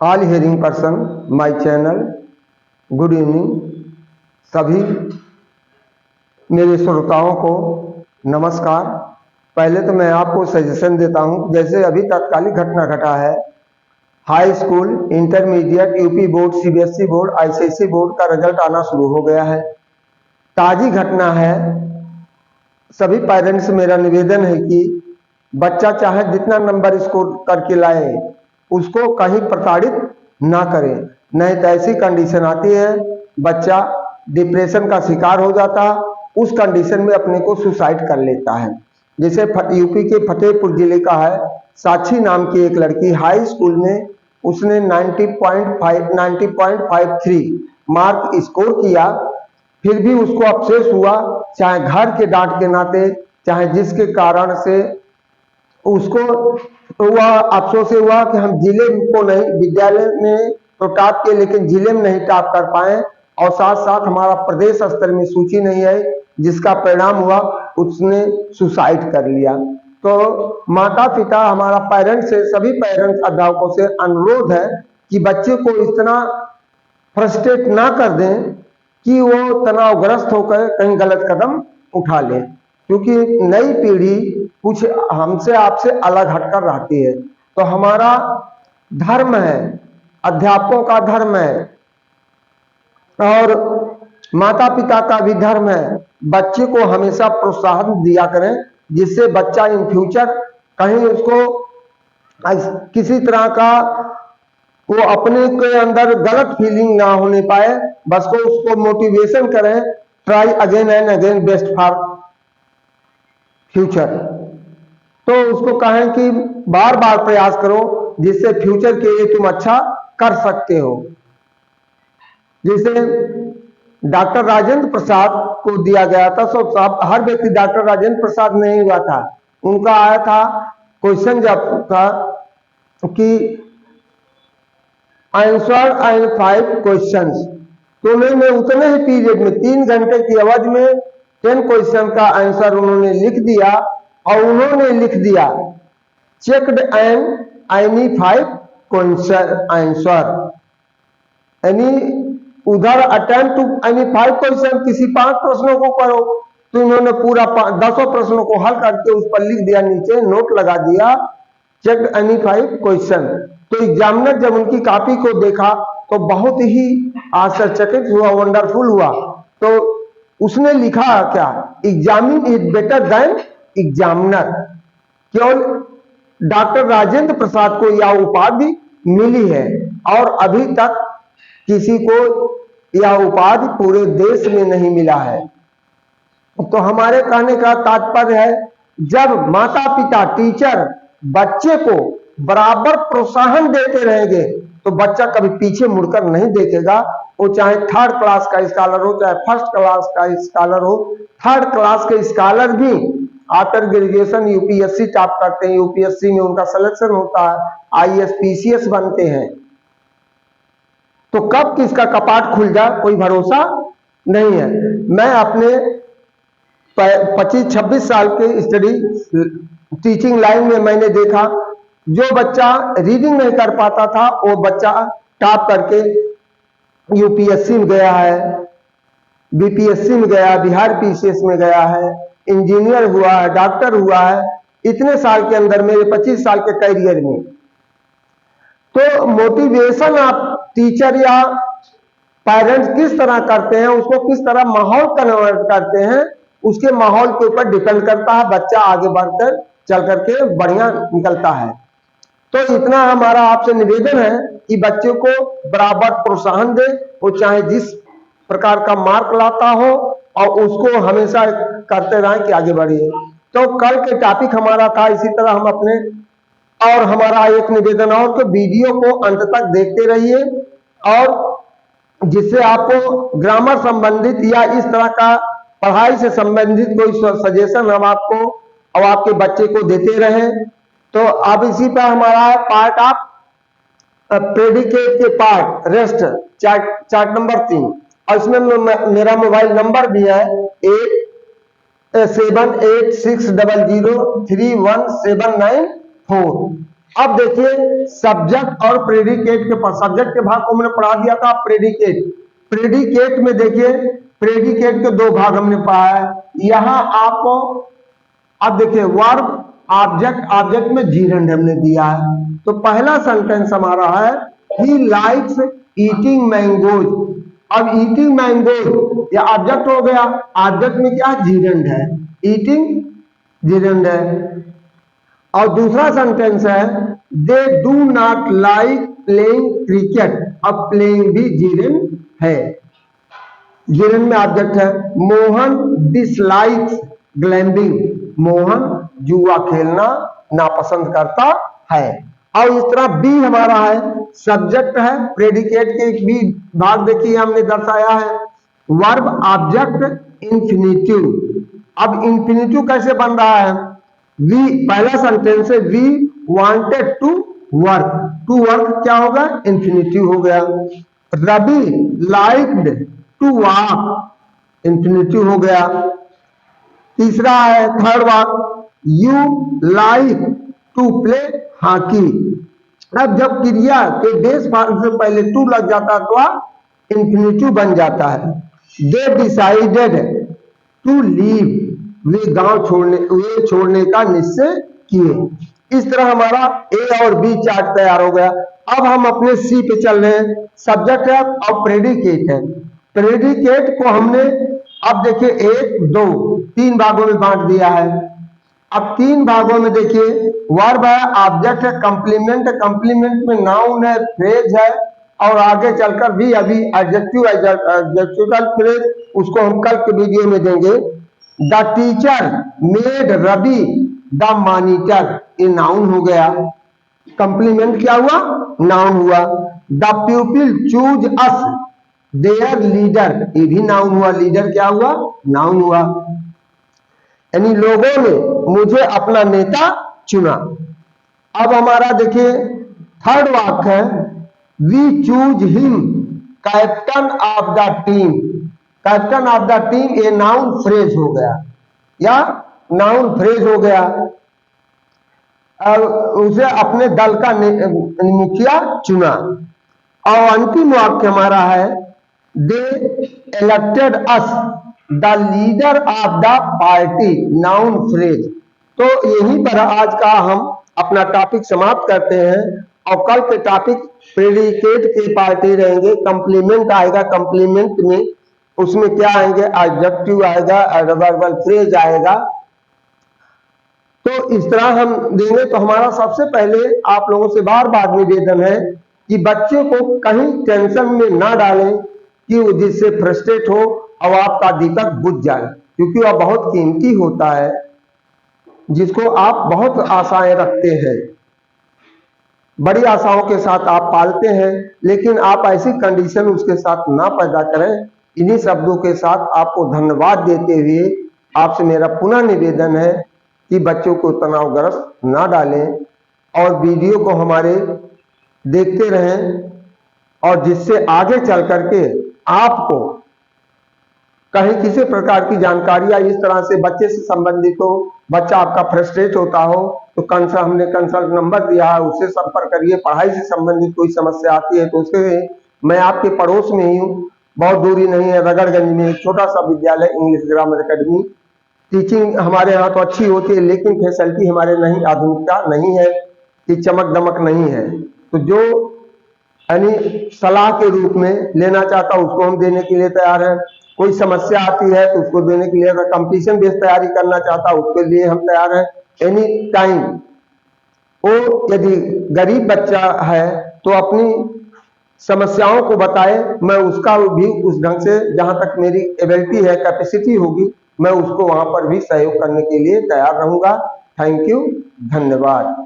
All hearing person my channel, good evening. सभी मेरे श्रोताओं को नमस्कार। पहले तो मैं आपको सजेशन देता हूं, जैसे अभी तत्कालिक घटना घटा है, high school, intermediate, UP board, CBSE board, ICSE board का रिजल्ट आना शुरू हो गया है। ताजी घटना है। सभी पेरेंट्स से मेरा निवेदन है कि बच्चा चाहे जितना नंबर स्कोर करके लाए, उसको कहीं प्रताड़ित ना करें, नहीं तो ऐसी कंडीशन आती है बच्चा डिप्रेशन का शिकार हो जाता, उस कंडीशन में अपने को सुसाइड कर लेता है। जैसे यूपी के फतेहपुर जिले का है, साक्षी नाम की एक लड़की, हाई स्कूल में उसने 90.53 मार्क स्कोर किया, फिर भी उसको अफसोस हुआ, चाहे घर के डांट के नाते, चाहे जिसके कारण से उसको हुआ, अफसोस से हुआ कि हम जिले को नहीं, विद्यालय में तो टॉप किए लेकिन जिले में नहीं टॉप कर पाए, और साथ साथ हमारा प्रदेश स्तर में सूची नहीं है, जिसका परिणाम हुआ उसने सुसाइड कर लिया। तो माता पिता, हमारा पेरेंट्स से, सभी पेरेंट्स अभिभावकों से अनुरोध है कि बच्चे को इतना फ्रस्ट्रेट ना कर दें कि वो तनावग्रस्त होकर कहीं गलत कदम उठा ले, क्योंकि नई पीढ़ी कुछ हमसे आपसे अलग हटकर रहती है। तो हमारा धर्म है, अध्यापकों का धर्म है और माता पिता का भी धर्म है, बच्चे को हमेशा प्रोत्साहन दिया करें, जिससे बच्चा इन फ्यूचर कहीं उसको किसी तरह का वो अपने के अंदर गलत फीलिंग ना होने पाए, बस को उसको मोटिवेशन करें, try again and again, best for future. तो उसको कहें कि बार बार प्रयास करो, जिससे फ्यूचर के लिए तुम अच्छा कर सकते हो। जैसे डॉक्टर राजेंद्र प्रसाद को दिया गया था, सब हर व्यक्ति डॉक्टर राजेंद्र प्रसाद नहीं हुआ था, उनका आया था क्वेश्चन जब था कि आंसर एंड 5 क्वेश्चंस, तो उन्होंने उतने ही पीरियड में 3 घंटे की अवधि में 10 क्वेश्चन का आंसर उन्होंने लिख दिया, और उन्होंने लिख दिया checked and any 5 question answer, यानी उधर अटेम्प्ट टू एनी 5 क्वेश्चन, किसी 5 प्रश्नों को करो, तो इन्होंने पूरा 10 प्रश्नों को हल करके उस पर लिख दिया, नीचे नोट लगा दिया चेक्ड एनी 5 क्वेश्चन। तो एग्जामिनर जब उनकी कॉपी को देखा तो बहुत ही आश्चर्यचकित हुआ, वंडरफुल हुआ। तो उसने लिखा क्या, examine is better than examiner. केवल डॉक्टर राजेंद्र प्रसाद को यह उपाधि मिली है, और अभी तक किसी को यह उपाधि पूरे देश में नहीं मिला है। तो हमारे कहने का तात्पर्य है, जब माता पिता, टीचर बच्चे को बराबर प्रोत्साहन देते रहेंगे तो बच्चा कभी पीछे मुड़कर नहीं देखेगा। वो चाहे 3rd क्लास का स्कॉलर हो, चाहे 1st क्लास का स्कॉलर हो, 3rd क्लास के स्कॉलर भी आफ्टर ग्रेजुएशन यूपीएससी टॉप करते हैं, यूपीएससी में उनका सिलेक्शन होता है, आईएएस पीसीएस बनते हैं। तो कब किसका कपाट खुल जाए कोई भरोसा नहीं है। मैं अपने 25-26 साल के स्टडी टीचिंग लाइन में मैंने देखा, जो बच्चा रीडिंग नहीं कर पाता था वो बच्चा टॉप करके यूपीएससी में गया है, बीपीएससी में गया, बिहार पीसीएस में गया है, इंजीनियर हुआ है, डॉक्टर हुआ है, इतने साल के अंदर, मेरे 25 साल के करियर में। तो मोटिवेशन आप टीचर या पेरेंट्स किस तरह करते हैं, उसको किस तरह माहौल कन्वर्ट करते हैं, उसके माहौल के ऊपर डिपेंड करता है, बच्चा आगे बढ़कर चल करके बढ़िया निकलता है। तो इतना हमारा आपसे निवेदन है कि बच्चे को बराबर प्रोत्साहन दे, वो चाहे जिस प्रकार का मार्क लाता हो, और उसको हमेशा करते रहें कि आगे बढ़िए। तो कल के टॉपिक हमारा था, इसी तरह हम अपने, और हमारा एक निवेदन और कि वीडियो को अंत तक देखते रहिए, और जिससे आपको ग्रामर संबंधित या इस तरह का पढ़ाई से संबंधित कोई सजेशन हम आपको और आपके बच्चे को देते रहें। तो अब इसी पर हमारा पार्ट ऑफ प्रेडिकेट के पार्ट रेस्ट, चार्ट नंबर 3, और इसमें मेरा मोबाइल नंबर भी है 7860031794। अब देखिए सब्जेक्ट और प्रेडिकेट के पास, सब्जेक्ट के भाग को हमने पढ़ा दिया था। प्रेडिकेट, प्रेडिकेट में देखिए प्रेडिकेट के दो भाग हमने पढ़ा है। यहां आपको अब देखिए वर्ब, ऑब्जेक्ट, ऑब्जेक्ट में जीरेंड हमने दिया है। तो पहला सेंटेंस हमारा है ही लाइक्स ईटिंग मैंगोज। अब ईटिंग मैंगोज या ऑब्जेक्ट हो गया, ऑब्जेक्ट में क्या जीरेंड है, ईटिंग जीरेंड है। और दूसरा सेंटेंस है they do not like playing cricket. अब प्लेइंग भी जीरेंड है, जीरेंड में ऑब्जेक्ट है। मोहन डिसलाइक्स ग्लैम्बिंग। मोहन जुआ खेलना नापसंद करता है। और इस तरह बी हमारा है, सब्जेक्ट है, प्रेडिकेट के बी भाग देखिए हमने दर्शाया है। Verb, object, infinitive. अब इंफिनिटिव कैसे बन रहा है, वी, पहला सेंटेंस है we wanted to work. To work क्या होगा, इंफिनिटिव हो गया। Ravi liked to walk, infinitive हो गया। तीसरा है थर्ड वाक, you like to play hockey. अब जब क्रिया के बेस फॉर्म से पहले टू लग जाता तो इंफिनिटिव बन जाता है। दे डिसाइडेड टू लीव, वे गांव छोड़ने का निश्चय किए। इस तरह हमारा ए और बी चार्ट तैयार हो गया। अब हम अपने सी पे चल रहे हैं। सब्जेक्ट है और प्रेडिकेट है। प्रेडिकेट को हमने अब देखिए एक, दो, तीन भागों में बांट दिया है। अब तीन भागों में देखिए वर्ब है, ऑब्जेक्ट है, कंप्लीमेंट है। कंप्लीमेंट में नाउन है, फ्रेज है, और आगे चलकर भी अभी एडजेक्टिव, एडजेक्टिवल फ्रेज उसको हम कल के वीडियो में देंगे। The teacher made Ravi the monitor, ये नाउन हो गया। कंप्लीमेंट क्या हुआ, नाउन हुआ। The people choose us their leader, ये भी नाउन हुआ। लीडर क्या हुआ, नाउन हुआ। यानी लोगों ने मुझे अपना नेता चुना। अब हमारा देखिए थर्ड वाक्य है we choose him captain of the team. Captain of the team ये नाउन फ्रेज हो गया, या नाउन फ्रेज हो गया। अब उसे अपने दल का मुखिया चुना। और अंतिम वाक्य हमारा है they elected as the leader of the party, noun phrase. तो यहीं पर आज का हम अपना टॉपिक समाप्त करते हैं। और कल के टॉपिक प्रेडिकेट के पार्टी रहेंगे। कंप्लीमेंट आएगा, कंप्लीमेंट में उसमें क्या आएंगे, एडजेक्टिव आएगा, एडवर्बल फ्रेज आएगा। तो इस तरह हम देंगे। तो हमारा सबसे पहले आप लोगों से बार बार निवेदन है कि बच्चे को कहीं टेंशन में ना डालें कि वो जिससे फ्रस्ट्रेट हो और आपका दीपक बुझ जाए, क्योंकि वह बहुत कीमती होता है जिसको आप बहुत आशाएं रखते हैं, बड़ी आशाओं के साथ आप पालते हैं, लेकिन आप ऐसी कंडीशन उसके साथ ना पैदा करें। इन्हीं शब्दों के साथ आपको धन्यवाद देते हुए आपसे मेरा पुनः निवेदन है कि बच्चों को तनावग्रस्त ना डालें और वीडियो को हमारे देखते रहें, और जिससे आगे चल करके आपको कहीं किसी प्रकार की जानकारी या इस तरह से बच्चे से संबंधित हो, बच्चा आपका फ्रस्ट्रेट होता हो, तो हमने कंसल्ट नंबर दिया है, उससे संपर्क करिए। पढ़ाई से संबंधित कोई समस्या आती है तो उसके, मैं आपके पड़ोस में ही हूँ, बहुत दूरी नहीं है। रगड़गंज में एक छोटा सा विद्यालय इंग्लिश ग्रामर एकेडमी, टीचिंग हमारे यहाँ तो अच्छी होती है, लेकिन फैसिलिटी हमारे नहीं, आधुनिकता नहीं है, कि चमक दमक नहीं है। तो जो यानी सलाह के रूप में लेना चाहता उसको हम देने के लिए तैयार है। कोई समस्या आती है तो उसको देने के लिए, अगर कंपटीशन बेस्ड तैयारी करना चाहता उसके लिए हम तैयार हैं एनी टाइम। वो यदि गरीब बच्चा है तो अपनी समस्याओं को बताए, मैं उसका भी उस ढंग से जहां तक मेरी एबिलिटी है, कैपेसिटी होगी, मैं उसको वहां पर भी सहयोग करने के लिए तैयार रहूंगा। थैंक यू, धन्यवाद।